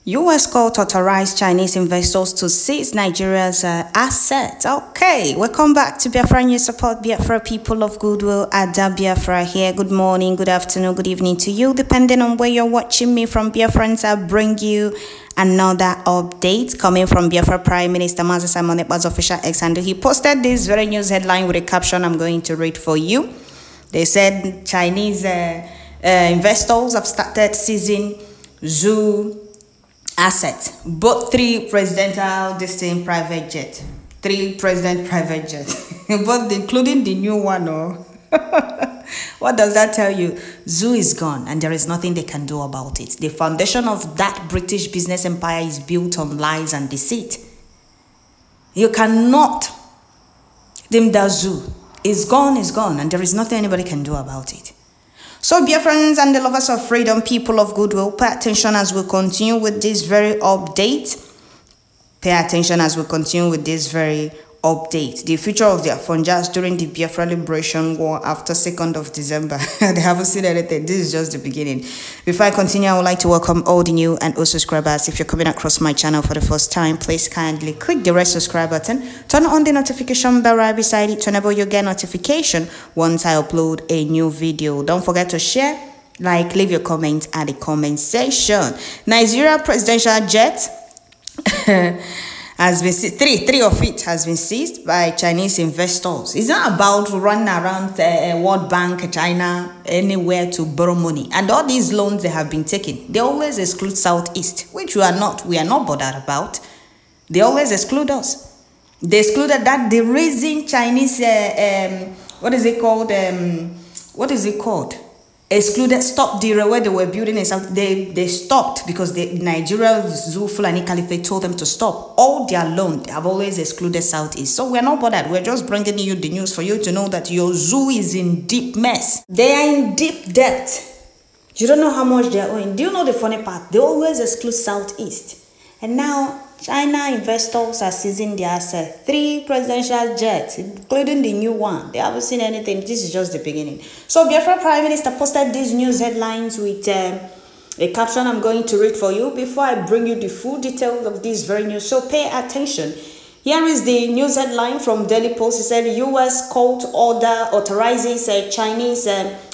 U.S. court authorized Chinese investors to seize Nigeria's assets. Okay, welcome back to Biafra News. Support Biafra, people of goodwill. Ada Biafra here. Good morning, good afternoon, good evening to you, depending on where you're watching me from. Biafrans, I bring you another update coming from Biafra Prime Minister Mazi Simon Ekpa's official X handle. He posted this very news headline with a caption I'm going to read for you. They said Chinese investors have started seizing zoo assets, both three presidential distinct private jet, three president private jets, but including the new one. Oh, what does that tell you? Zoo is gone, and there is nothing they can do about it. The foundation of that British business empire is built on lies and deceit. You cannot dim the zoo. It's gone, and there is nothing anybody can do about it. So, dear friends and the lovers of freedom, people of goodwill, pay attention as we continue with this very update. Pay attention as we continue with this very update. The future of the Afonjas during the Biafra Liberation War after 2nd of December. They haven't seen anything. This is just the beginning. Before I continue, I would like to welcome all the new and old subscribers. If you're coming across my channel for the first time, please kindly click the red subscribe button. Turn on the notification bell right beside it to enable you get notification once I upload a new video. Don't forget to share, like, leave your comment at the comment section. Nigeria presidential jet has been three of it has been seized by Chinese investors. It's not about running around World Bank, China, anywhere to borrow money. And all these loans they have been taking, they always exclude Southeast, which we are not bothered about. They always exclude us. They excluded that. The reason Chinese what is it called? Excluded, stopped the where they were building in South. They stopped because the Nigeria Zoo Fulani Caliphate told them to stop. All their loan, they have always excluded Southeast. So we're not bothered. We're just bringing you the news for you to know that your zoo is in deep mess. They are in deep debt. You don't know how much they are owing. Do you know the funny part? They always exclude Southeast. And now China investors are seizing their assets. 3 presidential jets, including the new one. They haven't seen anything. This is just the beginning. So Biafra Prime Minister posted these news headlines with a caption I'm going to read for you before I bring you the full details of this very news. So pay attention. Here is the news headline from Daily Post. It said U.S. court order authorizes Chinese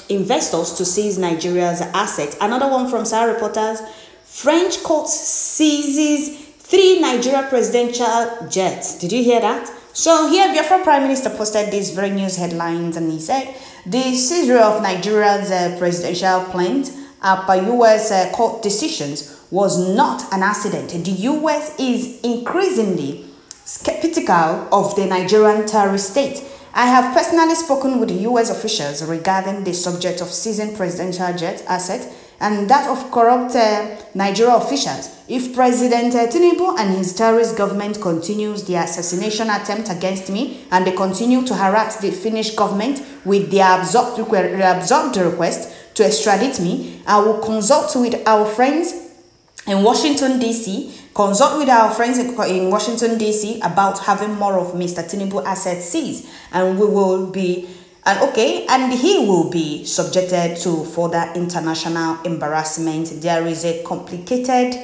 investors to seize Nigeria's assets. Another one from Sahara Reporters. French court seizes 3 Nigeria presidential jets. Did you hear that? So here, Biafra Prime Minister posted these very news headlines, and he said the seizure of Nigeria's presidential planes per U.S. court decisions was not an accident. The U.S. is increasingly skeptical of the Nigerian terrorist state. I have personally spoken with the U.S. officials regarding the subject of seizing presidential jet assets and that of corrupt Nigeria officials. If President Tinubu and his terrorist government continues the assassination attempt against me and they continue to harass the Finnish government with their absurd request to extradite me, I will consult with our friends in Washington, D.C., about having more of Mr. Tinubu assets seized, and he will be subjected to further international embarrassment. There is a complicated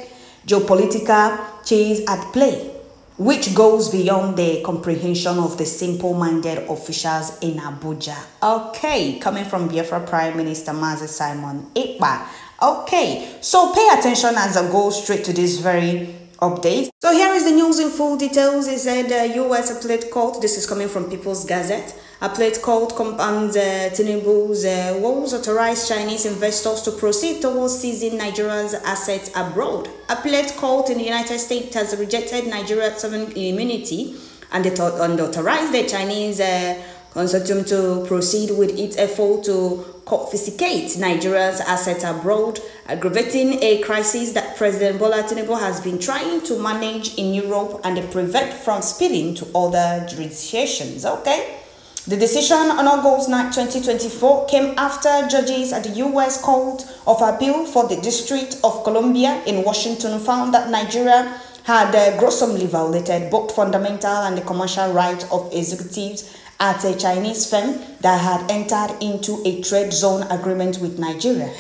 geopolitical chase at play, which goes beyond the comprehension of the simple-minded officials in Abuja. Okay, coming from Biafra Prime Minister Mazi Simon Ekpa. Okay, so pay attention as I go straight to this very update. So here is the news in full details. It said U.S. appellate court, this is coming from People's Gazette, appellate court compounds Tinubu's woes, authorized Chinese investors to proceed towards seizing Nigeria's assets abroad. Appellate court in the United States has rejected Nigeria's sovereign immunity and authorized the Chinese consortium to proceed with its effort to confiscate Nigeria's assets abroad, aggravating a crisis that President Bola Tinubu has been trying to manage in Europe and prevent from spilling to other jurisdictions. Okay. The decision on August 9, 2024 came after judges at the U.S. Court of Appeal for the District of Columbia in Washington found that Nigeria had grossly violated both fundamental and the commercial rights of executives at a Chinese firm that had entered into a trade zone agreement with Nigeria.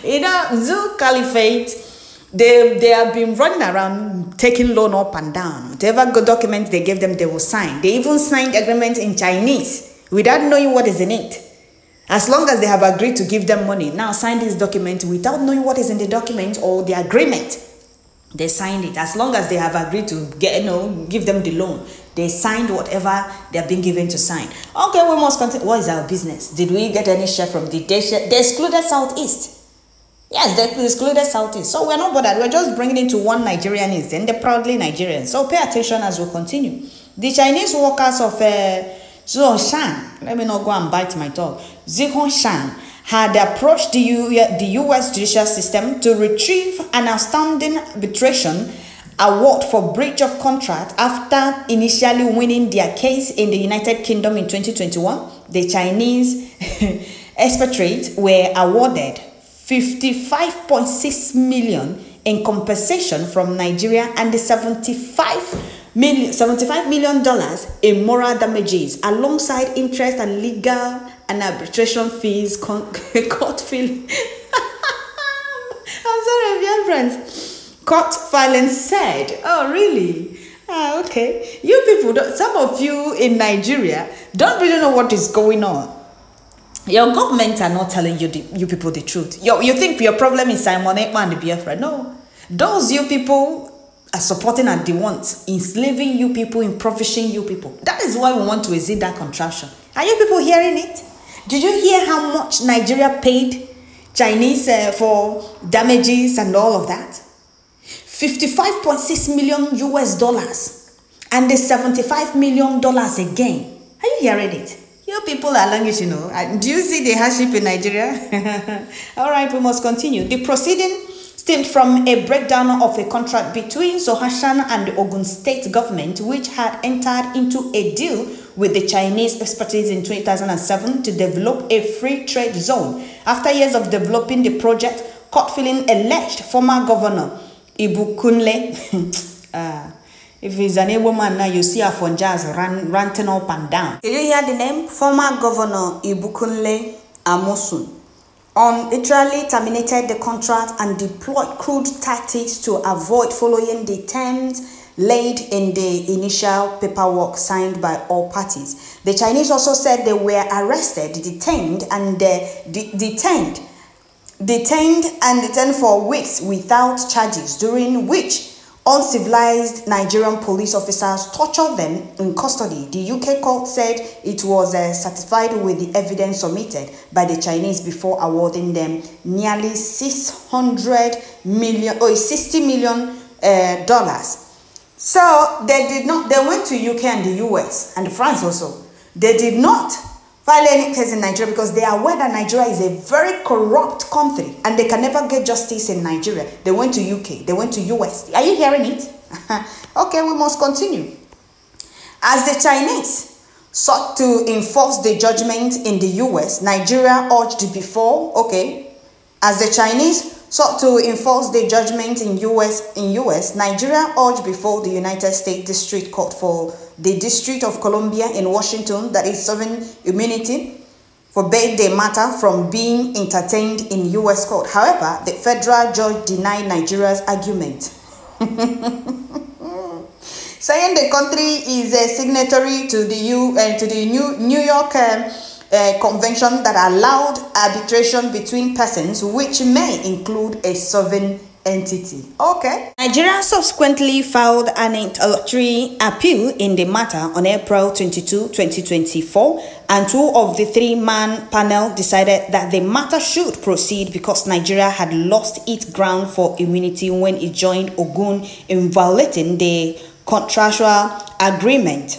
Zul Caliphate, they have been running around taking loan up and down. Whatever good document they gave them, they will sign. They even signed agreements in Chinese without knowing what is in it. As long as they have agreed to give them money, now sign this document without knowing what is in the document or the agreement. They signed it. As long as they have agreed to give them the loan, they signed whatever they have been given to sign. Okay, we must continue. What is our business? Did we get any share from the they excluded Southeast? Yes, they excluded Southeast. So we're not bothered. We're just bringing it to one Nigerianist and they're proudly Nigerian. So pay attention as we continue. The Chinese workers of Zhongshan, let me not go and bite my tongue, Zhongshan had approached the U.S. judicial system to retrieve an outstanding arbitration award for breach of contract after initially winning their case in the United Kingdom in 2021. The Chinese expatriates were awarded $55.6 million in compensation from Nigeria and the $75 million in moral damages alongside interest and legal and arbitration fees, court filing. I'm sorry, dear friends. Court filing said, oh really? Okay. You people, some of you in Nigeria don't really know what is going on. Your government are not telling you people the truth. You think your problem is Simon Ekpa and the Biafra. No. Those you people are supporting and they want enslaving you people, impoverishing you people. That is why we want to exit that contraption. Are you people hearing it? Did you hear how much Nigeria paid Chinese for damages and all of that? $55.6 million US dollars and the $75 million again. Are you hearing it? You people are language, you know. Do you see the hardship in Nigeria? All right, we must continue. The proceeding stemmed from a breakdown of a contract between Zhongshan and the Ogun State government, which had entered into a deal with the Chinese expertise in 2007 to develop a free trade zone. After years of developing the project, court filing alleged former governor Ibukunle if he's an able man now, you see a Fonjaz ranting up and down. Did you hear the name? Former Governor Ibukunle Amosun literally terminated the contract and deployed crude tactics to avoid following the terms laid in the initial paperwork signed by all parties. The Chinese also said they were arrested, detained for weeks without charges, during which uncivilized Nigerian police officers tortured them in custody. The UK court said it was satisfied with the evidence submitted by the Chinese before awarding them nearly $60 million dollars. So they went to UK and the US and France also. They did not file any case in Nigeria because they are aware that Nigeria is a very corrupt country and they can never get justice in Nigeria. They went to UK, they went to US. Are you hearing it? Okay, we must continue. As the Chinese sought to enforce the judgment in the US, Nigeria urged before, as the Chinese sought to enforce the judgment in US, Nigeria urged before the United States District Court for the District of Columbia in Washington that is sovereign immunity forbade the matter from being entertained in U.S. court. However, the federal judge denied Nigeria's argument, saying the country is a signatory to the New York Convention that allowed arbitration between persons, which may include a sovereign entity. Okay. Nigeria subsequently filed an interlocutory appeal in the matter on April 22, 2024, and two of the three-man panel decided that the matter should proceed because Nigeria had lost its ground for immunity when it joined Ogun in violating the contractual agreement.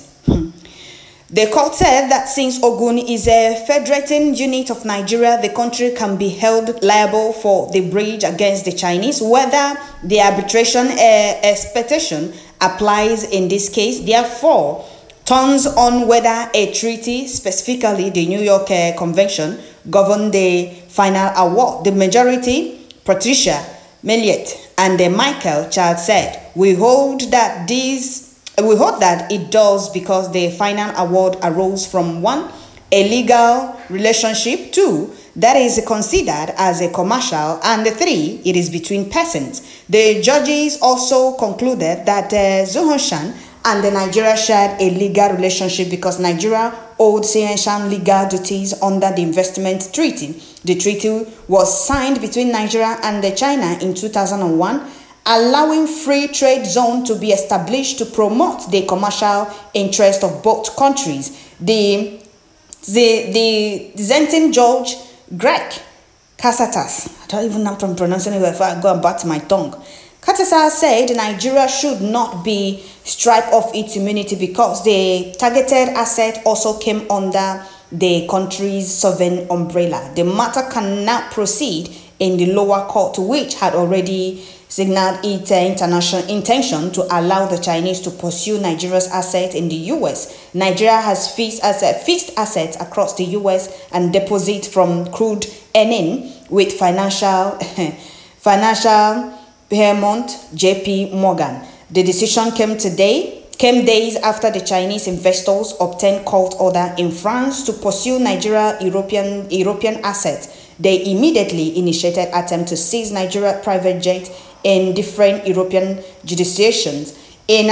The court said that since Ogun is a federating unit of Nigeria, the country can be held liable for the breach against the Chinese, whether the arbitration expectation applies in this case. Therefore, turns on whether a treaty, specifically the New York Convention, govern the final award. The majority, Patricia Melliet and Michael Charles said, we hold that it does because the final award arose from 1, a legal relationship, 2, that is considered as a commercial, and 3, it is between persons. The judges also concluded that Zhongshan and Nigeria shared a legal relationship because Nigeria owed Zhongshan legal duties under the investment treaty. The treaty was signed between Nigeria and China in 2001, allowing free trade zone to be established to promote the commercial interest of both countries. The dissenting judge Greg Casatas, I don't even know if I'm pronouncing it if I go and bat my tongue. Casatas said Nigeria should not be stripped of its immunity because the targeted asset also came under the country's sovereign umbrella. The matter can now proceed in the lower court, which had already signaled its international intention to allow the Chinese to pursue Nigeria's assets in the U.S. Nigeria has fixed assets across the U.S. and deposits from crude earning with financial behemoth JP Morgan. The decision came days after the Chinese investors obtained court order in France to pursue Nigeria European assets. They immediately initiated attempt to seize Nigeria private jet in different European jurisdictions. In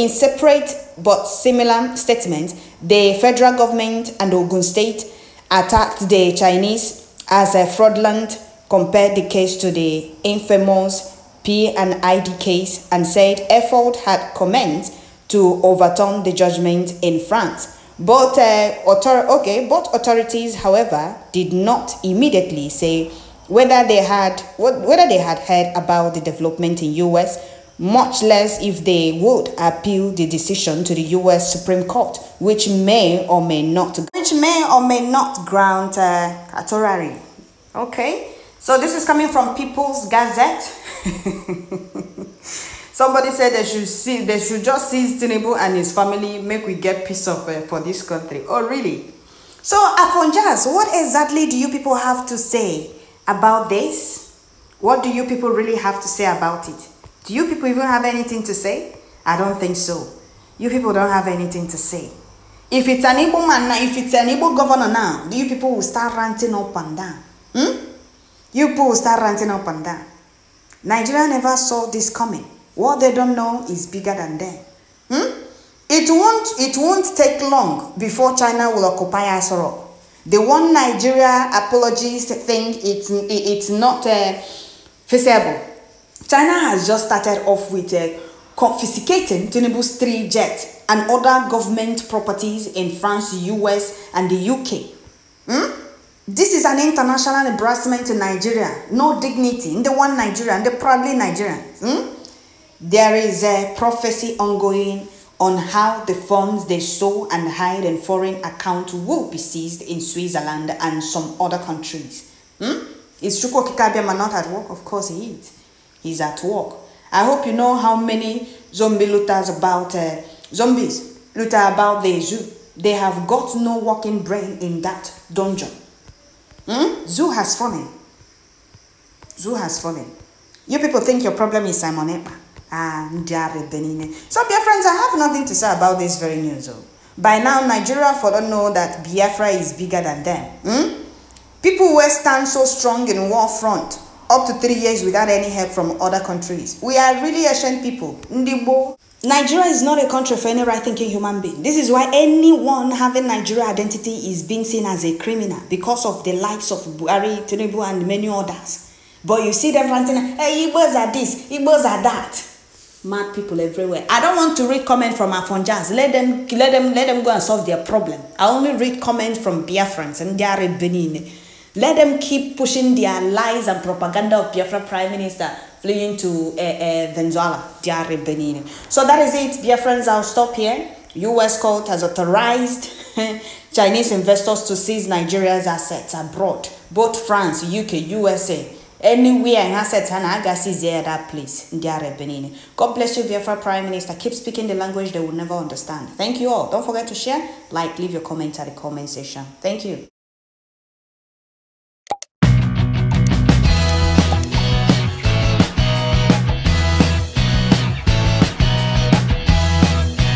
separate but similar statements, the federal government and Ogun State attacked the Chinese as a fraudulent, compared the case to the infamous P&ID case, and said effort had commenced to overturn the judgment in France. Both authorities, however, did not immediately say whether they had heard about the development in U.S., much less if they would appeal the decision to the U.S. Supreme Court, which may or may not grant Katorari. Okay, so this is coming from People's Gazette. Somebody said they should just seize Tinubu and his family, make we get peace for this country. Oh, really? So, Afonjas, what exactly do you people have to say about this? What do you people really have to say about it? Do you people even have anything to say? I don't think so. You people don't have anything to say. If it's an Igbo man now, if it's an Igbo governor now, you people will start ranting up and down. You people will start ranting up and down. Nigeria never saw this coming. What they don't know is bigger than them. It won't take long before China will occupy Aso Rock. The one Nigeria apologists think it's not feasible. China has just started off with confiscating Tinubu's 3 jets and other government properties in France, US, and the UK. This is an international embarrassment to Nigeria. No dignity in the one Nigeria and the proudly Nigerians. There is a prophecy ongoing on how the funds they sow and hide in foreign accounts will be seized in Switzerland and some other countries. Is Chukwu Okike Abiama not at work? Of course he is. He's at work. I hope you know how many zombies loot about the zoo. They have got no working brain in that dungeon. Zoo has fallen. Zoo has fallen. You people think your problem is Simon Ekpa. So, dear friends, I have nothing to say about this very news. By now, Nigeria for don't know that Biafra is bigger than them. People who stand so strong in war front up to 3 years without any help from other countries. We are really ancient people. Ndibo. Nigeria is not a country for any right-thinking human being. This is why anyone having Nigeria identity is being seen as a criminal because of the likes of Buhari, Tinubu, and many others. But you see them ranting, hey, Igbos are this, Igbos are that. Mad people everywhere. I don't want to read comments from Afonjas. Let them go and solve their problem. I only read comments from Biafrans and Diare Benin. Let them keep pushing their lies and propaganda of Biafra Prime Minister fleeing to Venezuela, Diare Benin. So that is it, Biafrans. I'll stop here. U.S. court has authorized Chinese investors to seize Nigeria's assets abroad. Both France, UK, USA. Anywhere in assets and Agassi is there that place. God bless you, Biafra Prime Minister. Keep speaking the language they will never understand. Thank you all. Don't forget to share, like, leave your comments at the comment section. Thank you.